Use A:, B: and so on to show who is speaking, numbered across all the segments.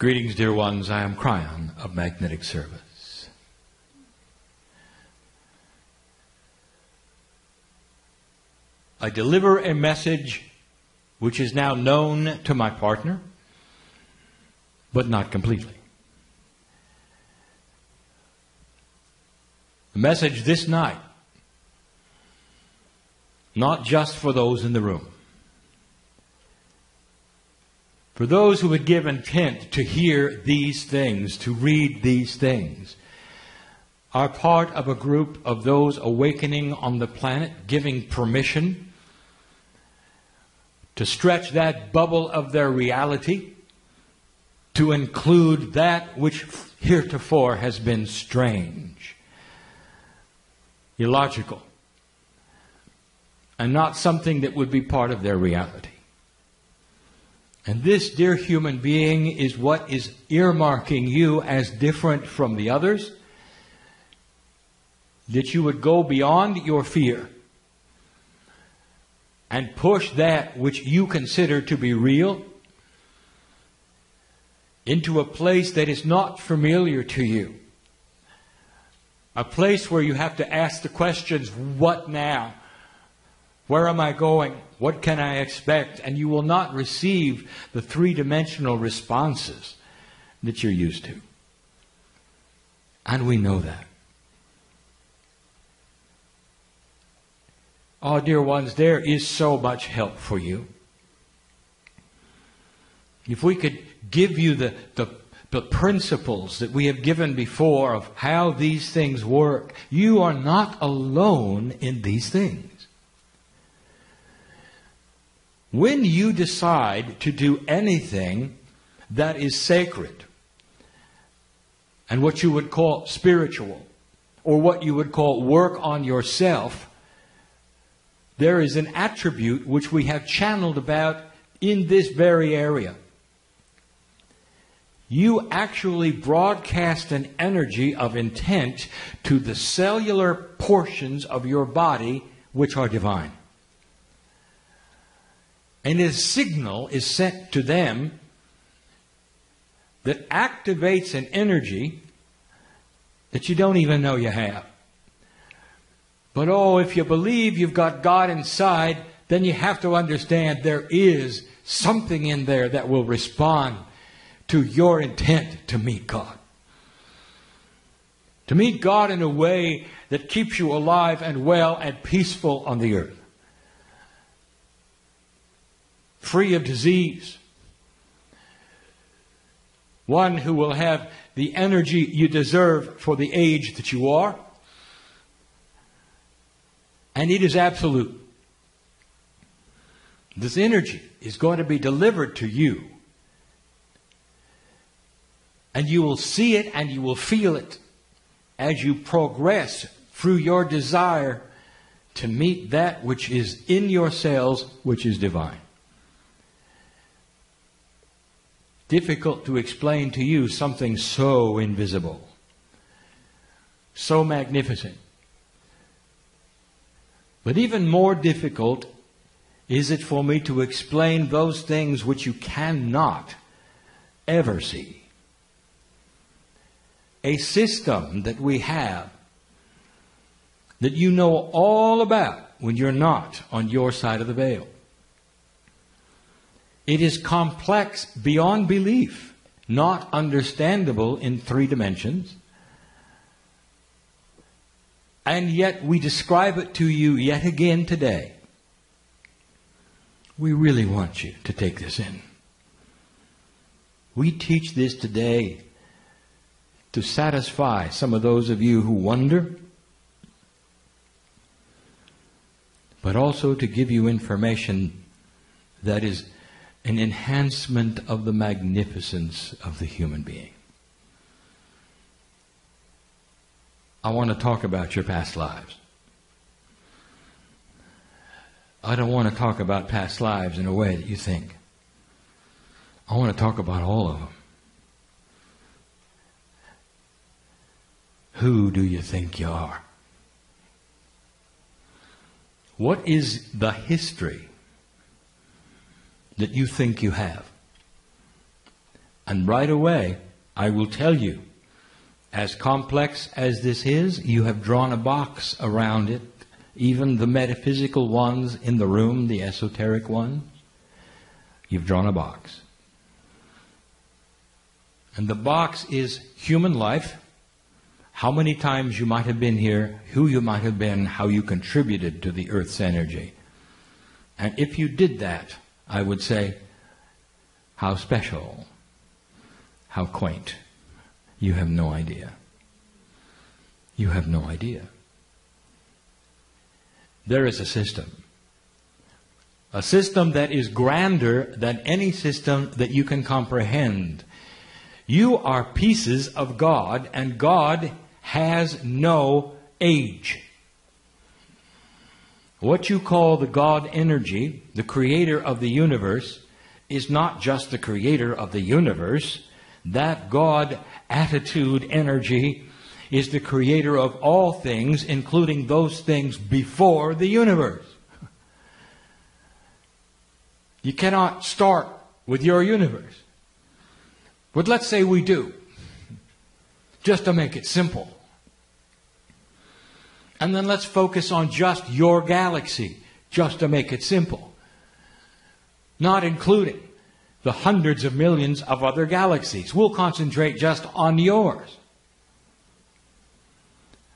A: Greetings, dear ones. I am Kryon of Magnetic Service. I deliver a message which is now known to my partner, but not completely. The message this night, not just for those in the room, for those who would give intent to hear these things, to read these things, are part of a group of those awakening on the planet, giving permission to stretch that bubble of their reality to include that which heretofore has been strange, illogical, and not something that would be part of their reality. And this, dear human being, is what is earmarking you as different from the others, that you would go beyond your fear and push that which you consider to be real into a place that is not familiar to you. A place where you have to ask the questions, what now? Where am I going? What can I expect? And you will not receive the three-dimensional responses that you're used to. And we know that. Oh, dear ones, there is so much help for you. If we could give you the principles that we have given before of how these things work, you are not alone in these things. When you decide to do anything that is sacred and what you would call spiritual or what you would call work on yourself, there is an attribute which we have channeled about in this very area. You actually broadcast an energy of intent to the cellular portions of your body which are divine. And a signal is sent to them that activates an energy that you don't even know you have. But oh, if you believe you've got God inside, then you have to understand there is something in there that will respond to your intent to meet God. To meet God in a way that keeps you alive and well and peaceful on the earth. Free of disease. One who will have the energy you deserve for the age that you are. And it is absolute. This energy is going to be delivered to you. And you will see it and you will feel it as you progress through your desire to meet that which is in your cells, which is divine. Difficult to explain to you something so invisible, so magnificent. But even more difficult is it for me to explain those things which you cannot ever see. A system that we have that you know all about when you're not on your side of the veil. It is complex beyond belief, not understandable in 3 dimensions. And yet we describe it to you yet again today. We really want you to take this in. We teach this today to satisfy some of those of you who wonder, but also to give you information that is an enhancement of the magnificence of the human being. I want to talk about your past lives. I don't want to talk about past lives in a way that you think. I want to talk about all of them. Who do you think you are? What is the history that you think you have? And right away, I will tell you, as complex as this is, you have drawn a box around it. Even the metaphysical ones in the room, the esoteric ones, you've drawn a box. And the box is human life, how many times you might have been here, who you might have been, how you contributed to the Earth's energy. And if you did that, I would say, how special, how quaint. You have no idea. You have no idea. There is a system that is grander than any system that you can comprehend. You are pieces of God, and God has no age. What you call the God energy, the creator of the universe, is not just the creator of the universe. That God attitude energy is the creator of all things, including those things before the universe. You cannot start with your universe. But let's say we do, just to make it simple. And then let's focus on just your galaxy, just to make it simple. Not including the hundreds of millions of other galaxies. We'll concentrate just on yours.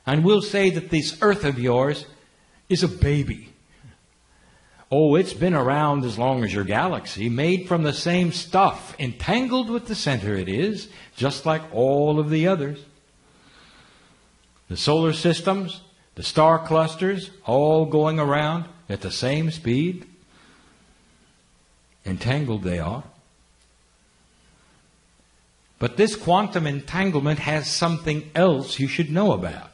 A: And we'll say that this Earth of yours is a baby. Oh, it's been around as long as your galaxy, made from the same stuff, entangled with the center it is, just like all of the others. The solar systems, the star clusters, all going around at the same speed. Entangled they are. But this quantum entanglement has something else you should know about.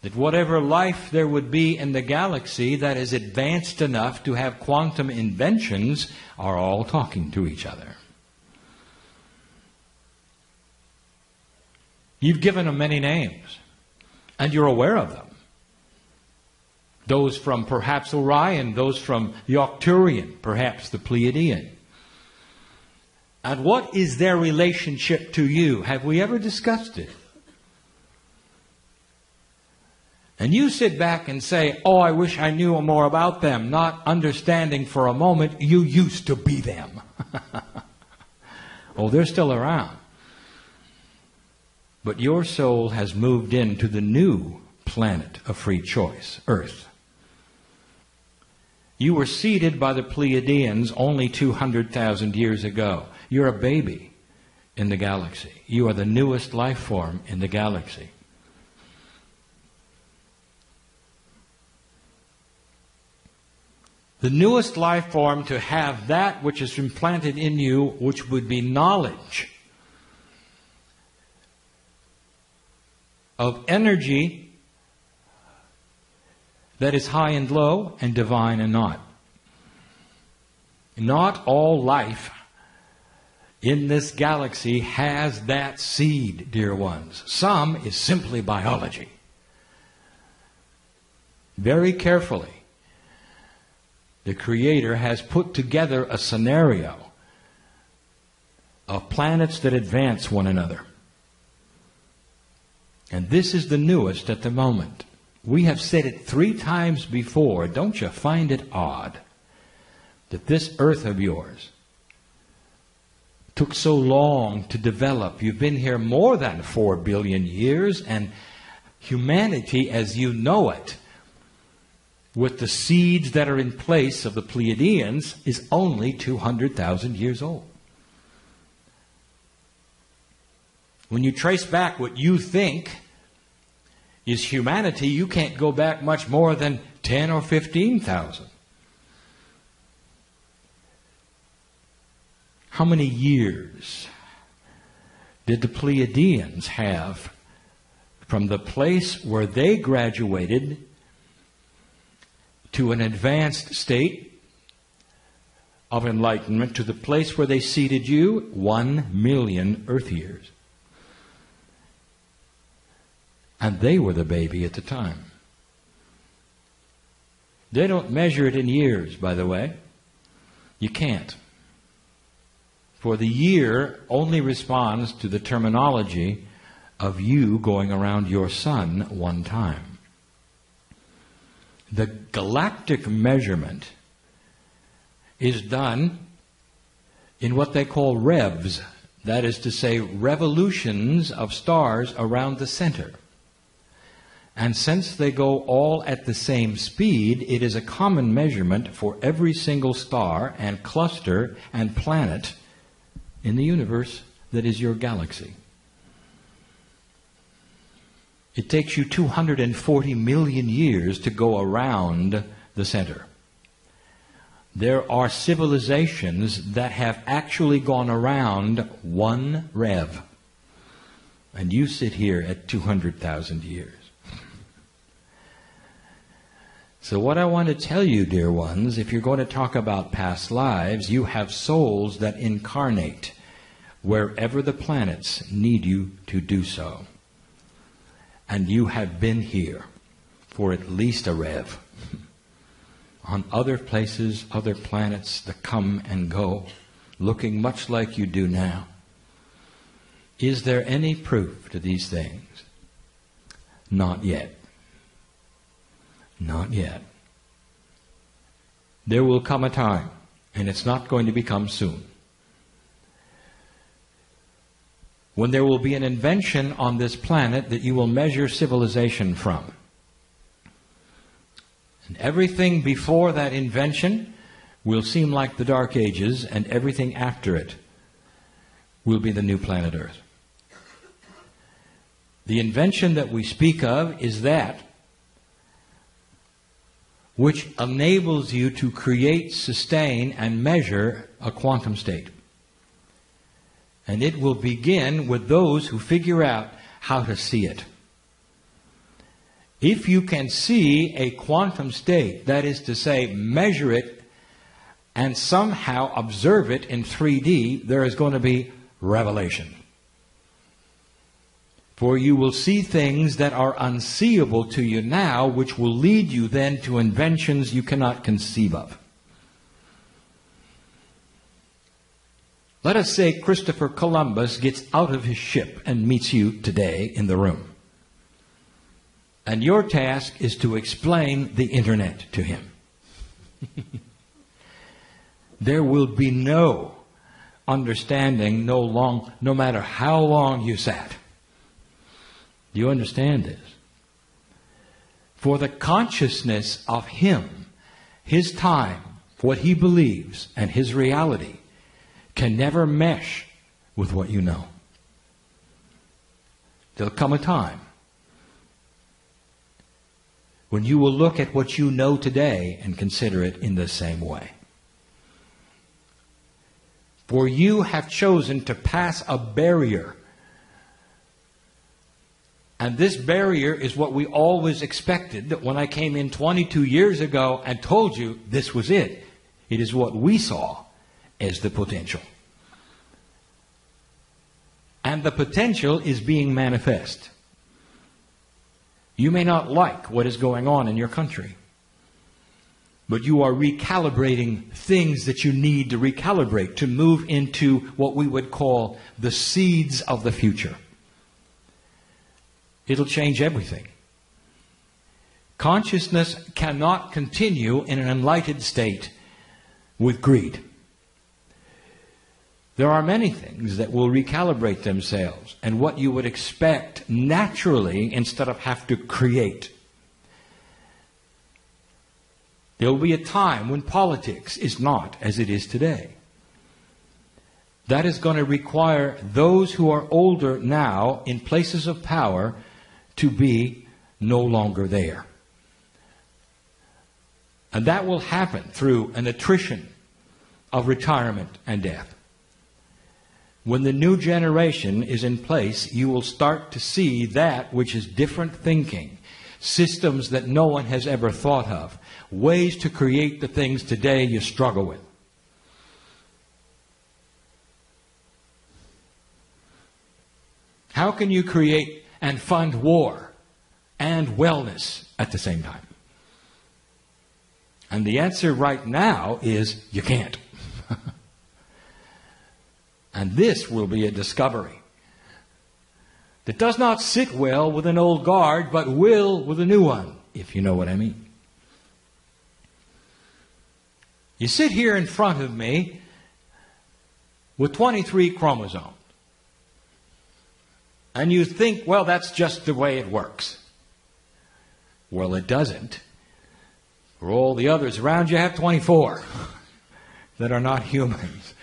A: That whatever life there would be in the galaxy that is advanced enough to have quantum inventions are all talking to each other. You've given them many names, and you're aware of them. Those from perhaps Orion, those from the Arcturian, perhaps the Pleiadian. And what is their relationship to you? Have we ever discussed it? And you sit back and say, oh, I wish I knew more about them, not understanding for a moment you used to be them. Oh, they're still around. But your soul has moved into the new planet of free choice, Earth. You were seeded by the Pleiadians only 200,000 years ago. You're a baby in the galaxy. You are the newest life form in the galaxy. The newest life form to have that which is implanted in you, which would be knowledge of energy that is high and low and divine and not. Not all life in this galaxy has that seed, dear ones. Some is simply biology. Very carefully, the Creator has put together a scenario of planets that advance one another. And this is the newest at the moment. We have said it 3 times before. Don't you find it odd that this Earth of yours took so long to develop? You've been here more than 4 billion years, and humanity as you know it, with the seeds that are in place of the Pleiadians, is only 200,000 years old. When you trace back what you think is humanity, you can't go back much more than 10 or 15,000. How many years did the Pleiadians have from the place where they graduated to an advanced state of enlightenment to the place where they seated you? 1 million Earth years. And they were the baby at the time. They don't measure it in years, by the way. You can't. For the year only responds to the terminology of you going around your sun one time. The galactic measurement is done in what they call revs, that is to say, revolutions of stars around the center. And since they go all at the same speed, it is a common measurement for every single star and cluster and planet in the universe that is your galaxy. It takes you 240 million years to go around the center. There are civilizations that have actually gone around one rev. And you sit here at 200,000 years. So what I want to tell you, dear ones, if you're going to talk about past lives, you have souls that incarnate wherever the planets need you to do so. And you have been here for at least a rev. On other places, other planets that come and go, looking much like you do now. Is there any proof to these things? Not yet. Not yet. There will come a time, and it's not going to become soon, when there will be an invention on this planet that you will measure civilization from. And everything before that invention will seem like the Dark Ages, and everything after it will be the new planet Earth. The invention that we speak of is that which enables you to create, sustain, and measure a quantum state. And it will begin with those who figure out how to see it. If you can see a quantum state, that is to say, measure it and somehow observe it in 3D, there is going to be revelation. For you will see things that are unseeable to you now, which will lead you then to inventions you cannot conceive of. Let us say Christopher Columbus gets out of his ship and meets you today in the room. And your task is to explain the internet to him. There will be no understanding, no matter how long you sat. Do you understand this? For the consciousness of him, his time, what he believes, and his reality can never mesh with what you know. There'll come a time when you will look at what you know today and consider it in the same way. For you have chosen to pass a barrier. And this barrier is what we always expected, that when I came in 22 years ago and told you this was it. It is what we saw as the potential. And the potential is being manifest. You may not like what is going on in your country, but you are recalibrating things that you need to recalibrate to move into what we would call the seeds of the future. It'll change everything. Consciousness cannot continue in an enlightened state with greed. There are many things that will recalibrate themselves, and what you would expect naturally instead of have to create. There will be a time when politics is not as it is today. That is going to require those who are older now in places of power to be no longer there. And that will happen through an attrition of retirement and death. When the new generation is in place, you will start to see that which is different thinking, systems that no one has ever thought of, ways to create the things today you struggle with. How can you create and fund war and wellness at the same time? And the answer right now is you can't. And this will be a discovery that does not sit well with an old guard, but will with a new one, if you know what I mean. You sit here in front of me with 23 chromosomes. And you think, well, that's just the way it works. Well, it doesn't. For all the others around you have 24 that are not humans.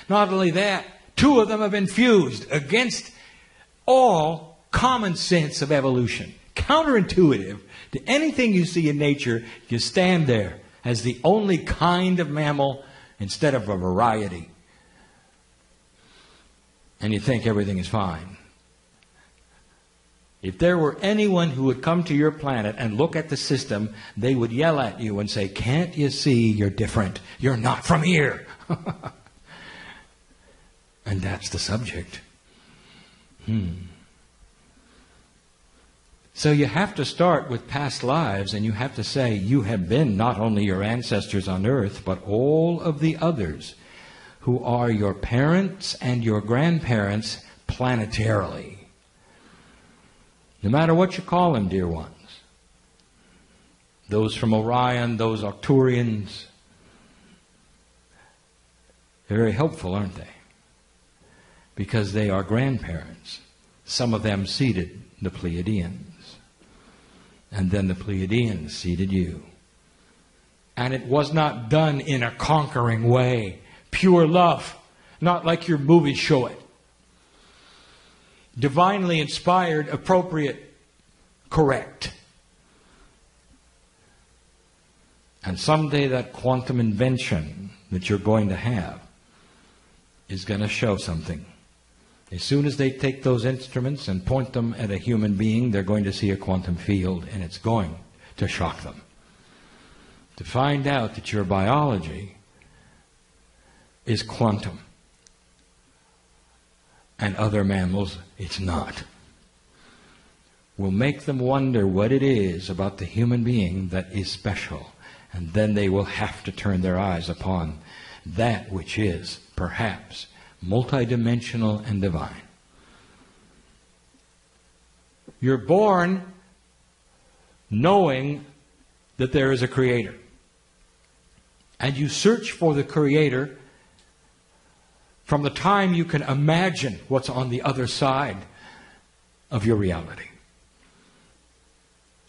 A: Not only that, 2 of them have been fused against all common sense of evolution. Counterintuitive to anything you see in nature, you stand there as the only kind of mammal instead of a variety. And you think everything is fine. If there were anyone who would come to your planet and look at the system, they would yell at you and say, "Can't you see you're different? You're not from here." And that's the subject. So you have to start with past lives, and you have to say, you have been not only your ancestors on earth, but all of the others who are your parents and your grandparents planetarily. No matter what you call them, dear ones. Those from Orion, those Arcturians. They're very helpful, aren't they? Because they are grandparents. Some of them seeded the Pleiadians. And then the Pleiadians seeded you. And it was not done in a conquering way. Pure love. Not like your movies show it. Divinely inspired, appropriate, correct. And someday that quantum invention that you're going to have is going to show something. As soon as they take those instruments and point them at a human being, they're going to see a quantum field, and it's going to shock them. To find out that your biology is quantum. And other mammals, it's not. Will make them wonder what it is about the human being that is special. And then they will have to turn their eyes upon that which is, perhaps, multidimensional and divine. You're born knowing that there is a Creator. And you search for the Creator from the time you can imagine what's on the other side of your reality.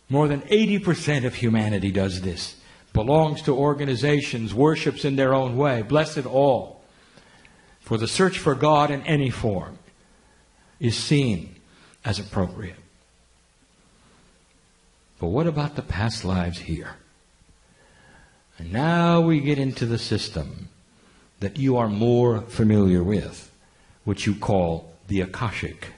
A: More than 80% of humanity does this. Belongs to organizations, worships in their own way. Blessed all. For the search for God in any form is seen as appropriate. But what about the past lives here? And now we get into the system that you are more familiar with, which you call the Akashic.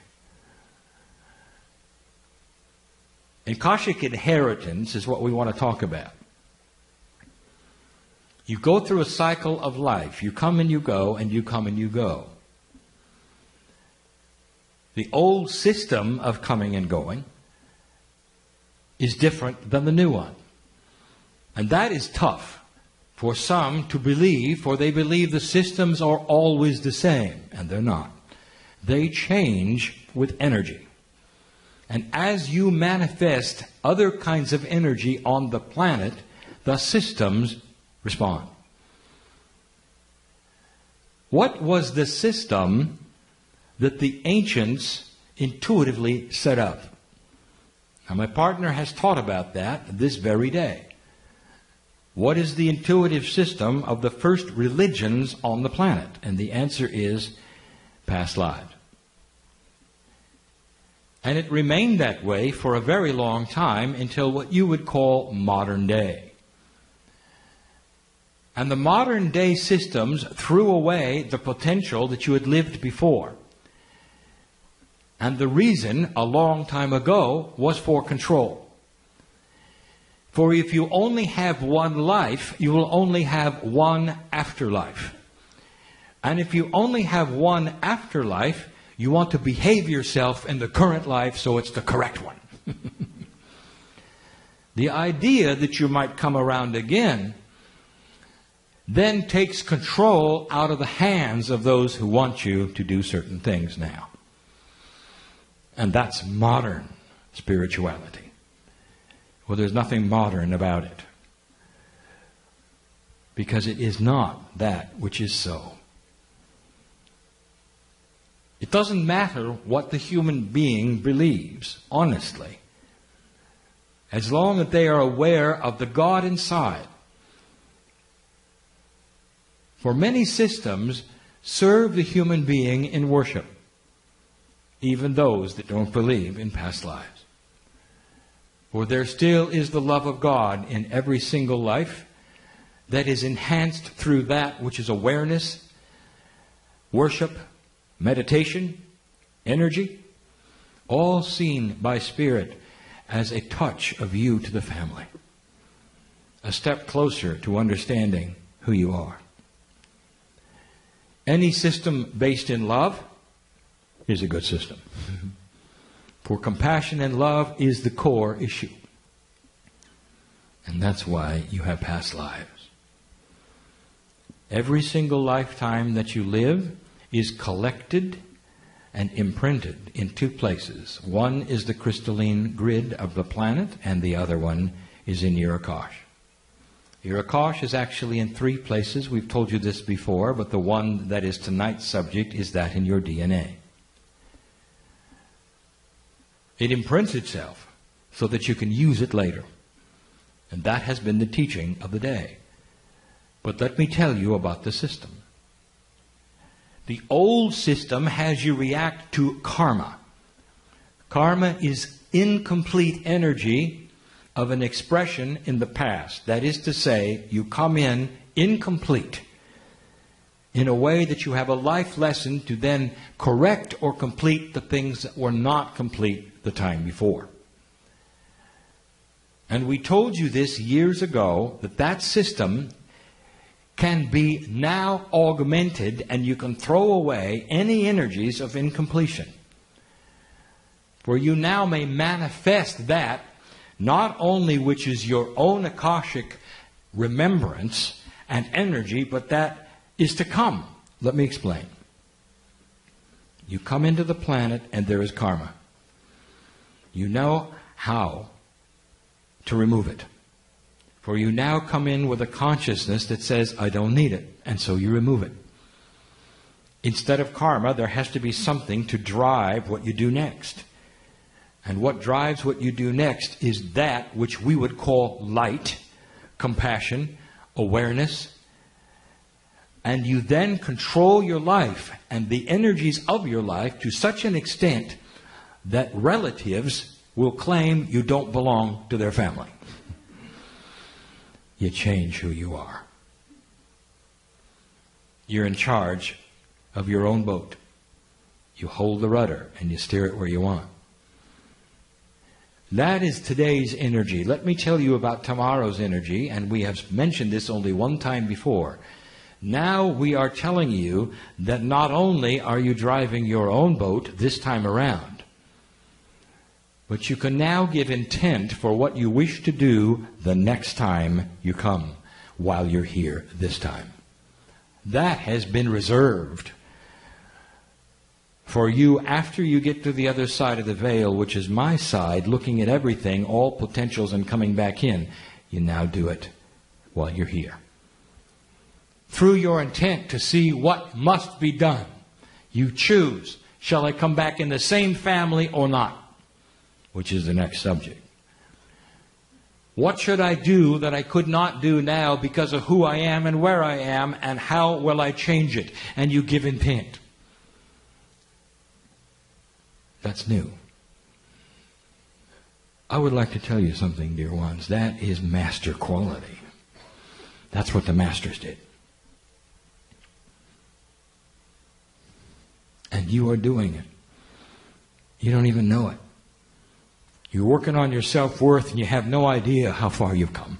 A: Akashic inheritance is what we want to talk about. You go through a cycle of life. You come and you go, and you come and you go. The old system of coming and going is different than the new one. And that is tough for some to believe, for they believe the systems are always the same, and they're not. They change with energy. And as you manifest other kinds of energy on the planet, the systems respond. What was the system that the ancients intuitively set up? Now, my partner has taught about that this very day. What is the intuitive system of the first religions on the planet? And the answer is past lives. And it remained that way for a very long time until what you would call modern day. And the modern day systems threw away the potential that you had lived before. And the reason, a long time ago, was for control. For if you only have one life, you will only have one afterlife. And if you only have one afterlife, you want to behave yourself in the current life so it's the correct one. The idea that you might come around again then takes control out of the hands of those who want you to do certain things now. And that's modern spirituality. Well, there's nothing modern about it, because it is not that which is so. It doesn't matter what the human being believes, honestly, as long as they are aware of the God inside. For many systems serve the human being in worship, even those that don't believe in past lives. For there still is the love of God in every single life that is enhanced through that which is awareness, worship, meditation, energy, all seen by Spirit as a touch of you to the family, a step closer to understanding who you are. Any system based in love is a good system. For compassion and love is the core issue. And that's why you have past lives. Every single lifetime that you live is collected and imprinted in two places. One is the crystalline grid of the planet, and the other one is in your Akash. Your Akash is actually in three places. We've told you this before, but the one that is tonight's subject is that in your DNA. It imprints itself so that you can use it later. And that has been the teaching of the day. But let me tell you about the system. The old system has you react to karma. Karma is incomplete energy of an expression in the past. That is to say, you come in incomplete in a way that you have a life lesson to then correct or complete the things that were not complete the time before. And we told you this years ago, that that system can be now augmented, and you can throw away any energies of incompletion. For you now may manifest that not only which is your own Akashic remembrance and energy, but that is to come. Let me explain. You come into the planet and there is karma. You know how to remove it. For you now come in with a consciousness that says, I don't need it, and so you remove it. Instead of karma, there has to be something to drive what you do next. And what drives what you do next is that which we would call light, compassion, awareness. And you then control your life and the energies of your life to such an extent that relatives will claim you don't belong to their family. You change who you are. You're in charge of your own boat. You hold the rudder and you steer it where you want. That is today's energy. Let me tell you about tomorrow's energy, and we have mentioned this only one time before. Now we are telling you that not only are you driving your own boat this time around, but you can now give intent for what you wish to do the next time you come, while you're here this time. That has been reserved for you after you get to the other side of the veil, which is my side, looking at everything, all potentials, and coming back in. You now do it while you're here. Through your intent to see what must be done, you choose, shall I come back in the same family or not? Which is the next subject. What should I do that I could not do now because of who I am and where I am, and how will I change it? And you give intent. That's new. I would like to tell you something, dear ones. That is master quality. That's what the masters did. And you are doing it. You don't even know it. You're working on your self-worth and you have no idea how far you've come.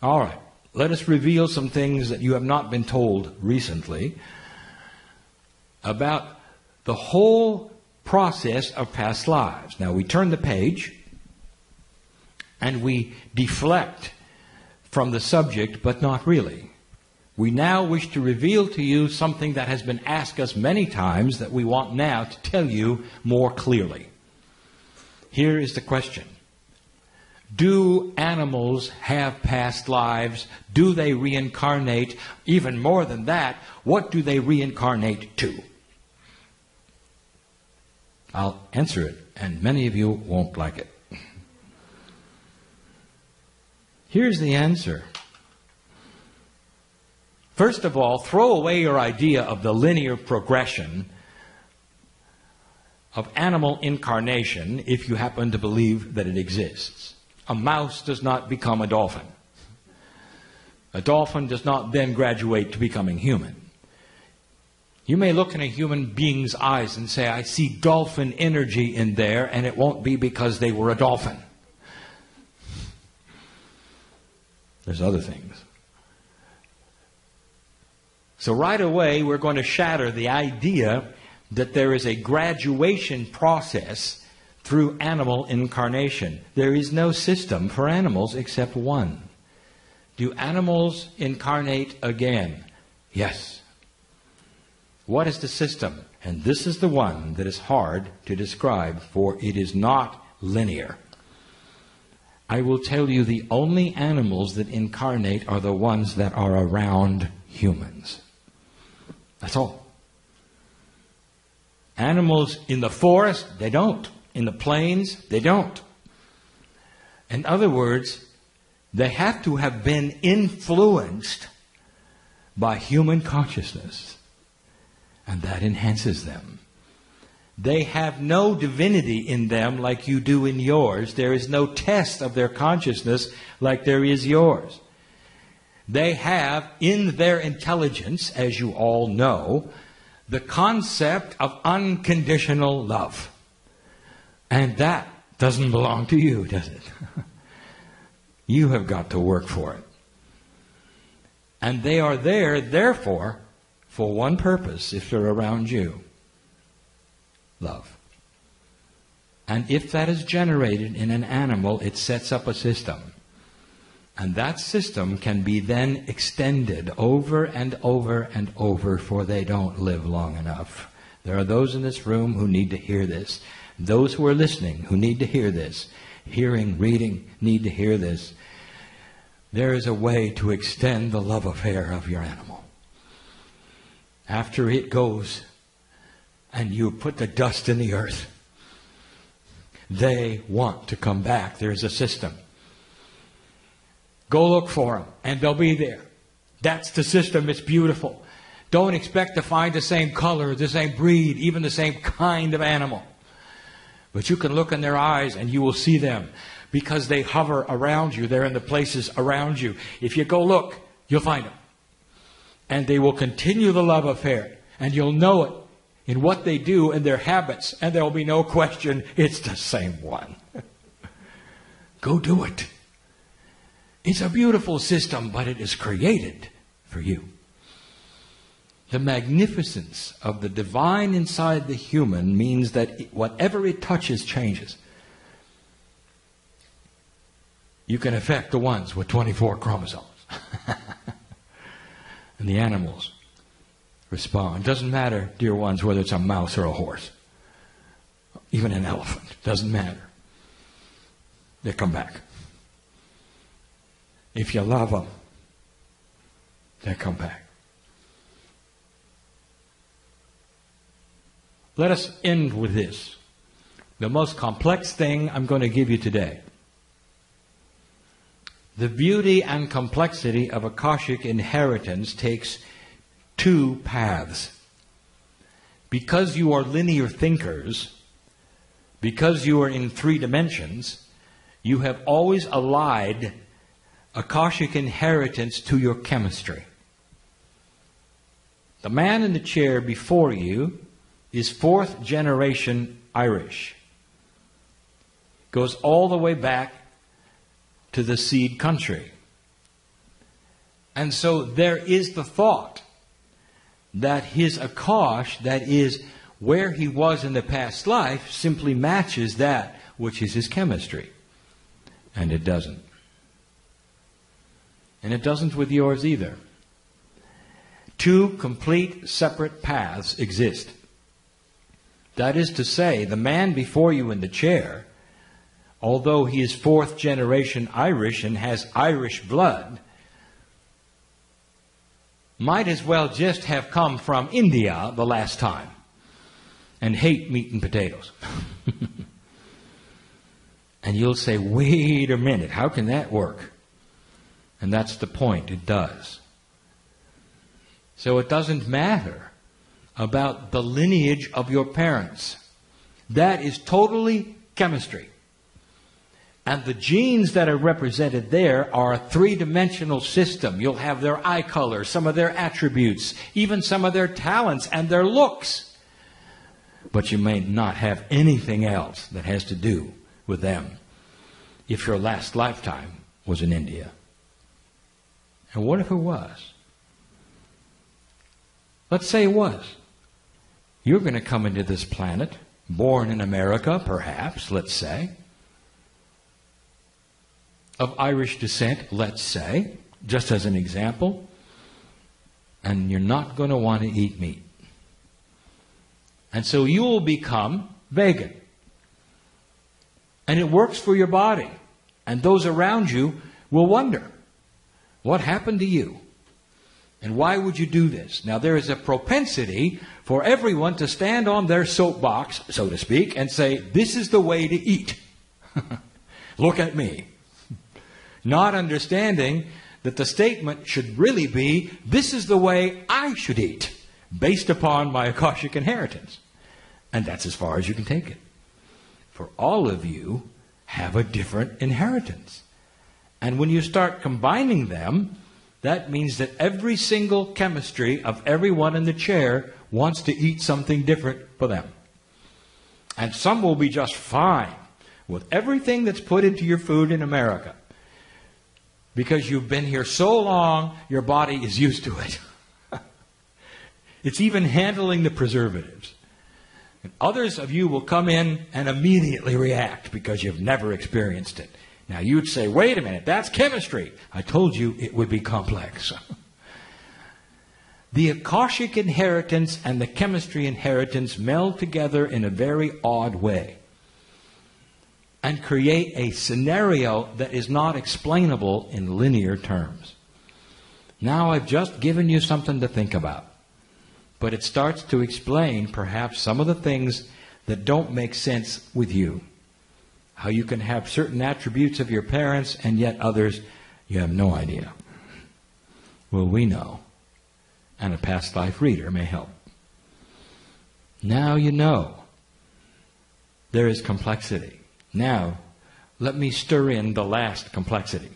A: All right. Let us reveal some things that you have not been told recently about the whole process of past lives. Now we turn the page and we deflect from the subject, but not really. We now wish to reveal to you something that has been asked us many times that we want now to tell you more clearly. Here is the question. Do animals have past lives? Do they reincarnate? Even more than that, what do they reincarnate to? I'll answer it, and many of you won't like it. Here's the answer. First of all, throw away your idea of the linear progression of animal incarnation if you happen to believe that it exists. A mouse does not become a dolphin. A dolphin does not then graduate to becoming human. You may look in a human being's eyes and say, I see dolphin energy in there, and it won't be because they were a dolphin. There's other things. So right away, we're going to shatter the idea that there is a graduation process through animal incarnation. There is no system for animals except one. Do animals incarnate again? Yes. What is the system? And this is the one that is hard to describe, for it is not linear. I will tell you the only animals that incarnate are the ones that are around humans. That's all. Animals in the forest, they don't. In the plains, they don't. In other words, they have to have been influenced by human consciousness. And that enhances them. They have no divinity in them like you do in yours. There is no test of their consciousness like there is yours. They have in their intelligence, as you all know, the concept of unconditional love. And that doesn't belong to you, does it? You have got to work for it. And they are there, therefore, for one purpose, if they're around you. Love. And if that is generated in an animal, it sets up a system. And that system can be then extended over and over and over, for they don't live long enough. There are those in this room who need to hear this. Those who are listening who need to hear this. Hearing, reading, need to hear this. There is a way to extend the love affair of your animal. After it goes and you put the dust in the earth, they want to come back. There's a system. Go look for them, and they'll be there. That's the system. It's beautiful. Don't expect to find the same color, the same breed, even the same kind of animal. But you can look in their eyes and you will see them because they hover around you. They're in the places around you. If you go look, you'll find them. And they will continue the love affair. And you'll know it in what they do and their habits. And there will be no question, it's the same one. Go do it. It's a beautiful system, but it is created for you. The magnificence of the divine inside the human means that whatever it touches changes. You can affect the ones with 24 chromosomes. And the animals respond. Doesn't matter, dear ones, whether it's a mouse or a horse. Even an elephant. Doesn't matter. They come back. If you love them, they come back. Let us end with this. The most complex thing I'm going to give you today. The beauty and complexity of Akashic inheritance takes two paths. Because you are linear thinkers, because you are in 3 dimensions, you have always allied Akashic inheritance to your chemistry. The man in the chair before you is 4th generation Irish. Goes all the way back to the seed country. And so there is the thought that his Akash, that is where he was in the past life, simply matches that which is his chemistry. And it doesn't. And it doesn't with yours either. Two complete separate paths exist. That is to say, the man before you in the chair, although he is fourth generation Irish and has Irish blood, might as well just have come from India the last time and hate meat and potatoes. And you'll say, wait a minute, how can that work? And that's the point, it does. So it doesn't matter about the lineage of your parents. That is totally chemistry. And the genes that are represented there are a three-dimensional system. You'll have their eye color, some of their attributes, even some of their talents and their looks. But you may not have anything else that has to do with them if your last lifetime was in India. And what if it was? Let's say it was. You're going to come into this planet, born in America, perhaps, let's say, of Irish descent, let's say, just as an example, and you're not going to want to eat meat. And so you will become vegan. And it works for your body. And those around you will wonder, what happened to you? And why would you do this? Now, there is a propensity for everyone to stand on their soapbox, so to speak, and say, this is the way to eat. Look at me. Not understanding that the statement should really be, this is the way I should eat, based upon my Akashic inheritance. And that's as far as you can take it. For all of you have a different inheritance. And when you start combining them, that means that every single chemistry of everyone in the chair wants to eat something different for them. And some will be just fine with everything that's put into your food in America. Because you've been here so long, your body is used to it. It's even handling the preservatives. And others of you will come in and immediately react because you've never experienced it. Now you'd say, wait a minute, that's chemistry. I told you it would be complex. The Akashic inheritance and the chemistry inheritance meld together in a very odd way and create a scenario that is not explainable in linear terms. Now I've just given you something to think about. But it starts to explain perhaps some of the things that don't make sense with you. How you can have certain attributes of your parents and yet others you have no idea. Well, we know. And a past life reader may help. Now you know. There is complexity. Now, let me stir in the last complexity.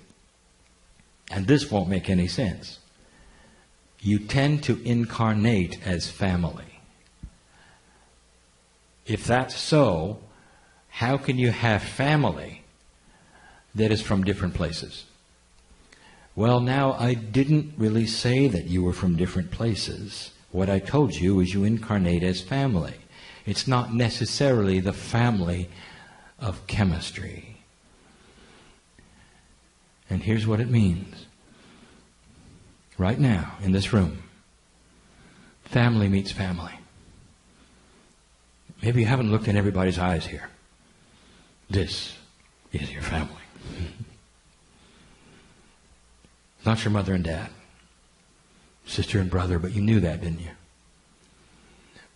A: And this won't make any sense. You tend to incarnate as family. If that's so, how can you have family that is from different places? Well, now, I didn't really say that you were from different places. What I told you is you incarnate as family. It's not necessarily the family of chemistry. And here's what it means. Right now, in this room, family meets family. Maybe you haven't looked in everybody's eyes here. This is your family. Not your mother and dad, sister and brother, but you knew that, didn't you?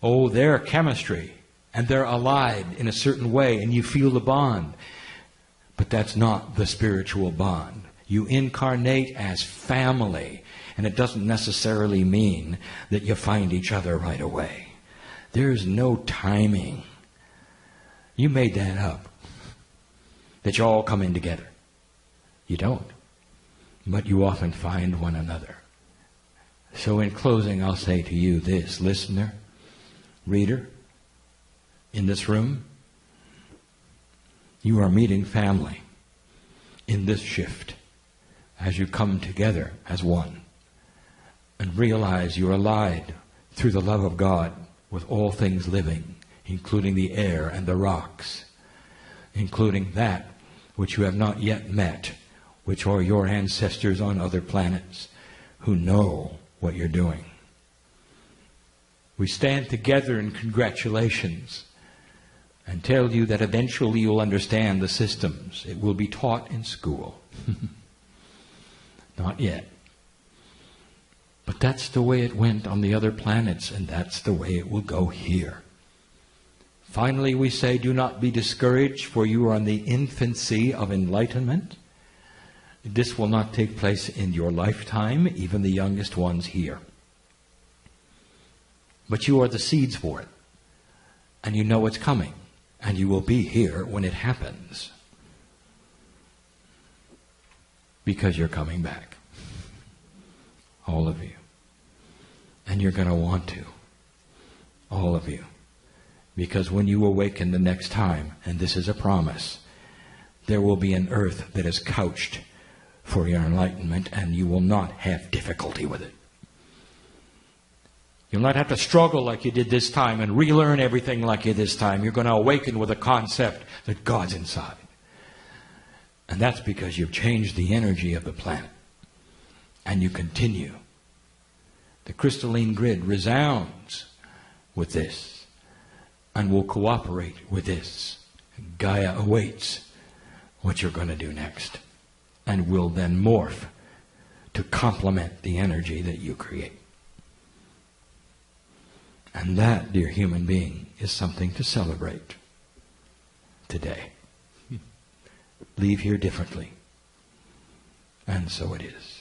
A: Oh, they're chemistry, and they're allied in a certain way, and you feel the bond. But that's not the spiritual bond. You incarnate as family, and it doesn't necessarily mean that you find each other right away. There's no timing. You made that up, that you all come in together. You don't. But you often find one another. So in closing, I'll say to you this, listener, reader, in this room, you are meeting family in this shift as you come together as one and realize you're allied through the love of God with all things living, including the air and the rocks, including that which you have not yet met which are your ancestors on other planets who know what you're doing. We stand together in congratulations and tell you that eventually you'll understand the systems. It will be taught in school. Not yet. But that's the way it went on the other planets, and that's the way it will go here. Finally, we say, do not be discouraged, for you are in the infancy of enlightenment. This will not take place in your lifetime, even the youngest ones here. But you are the seeds for it, and you know it's coming, and you will be here when it happens. Because you're coming back. All of you. And you're going to want to. All of you. Because when you awaken the next time, and this is a promise, there will be an earth that is couched for your enlightenment, and you will not have difficulty with it. You'll not have to struggle like you did this time and relearn everything like you did this time. You're going to awaken with a concept that God's inside. And that's because you've changed the energy of the planet. And you continue. The crystalline grid resounds with this and will cooperate with this. Gaia awaits what you're going to do next and will then morph to complement the energy that you create. And that, dear human being, is something to celebrate today. Leave here differently. And so it is.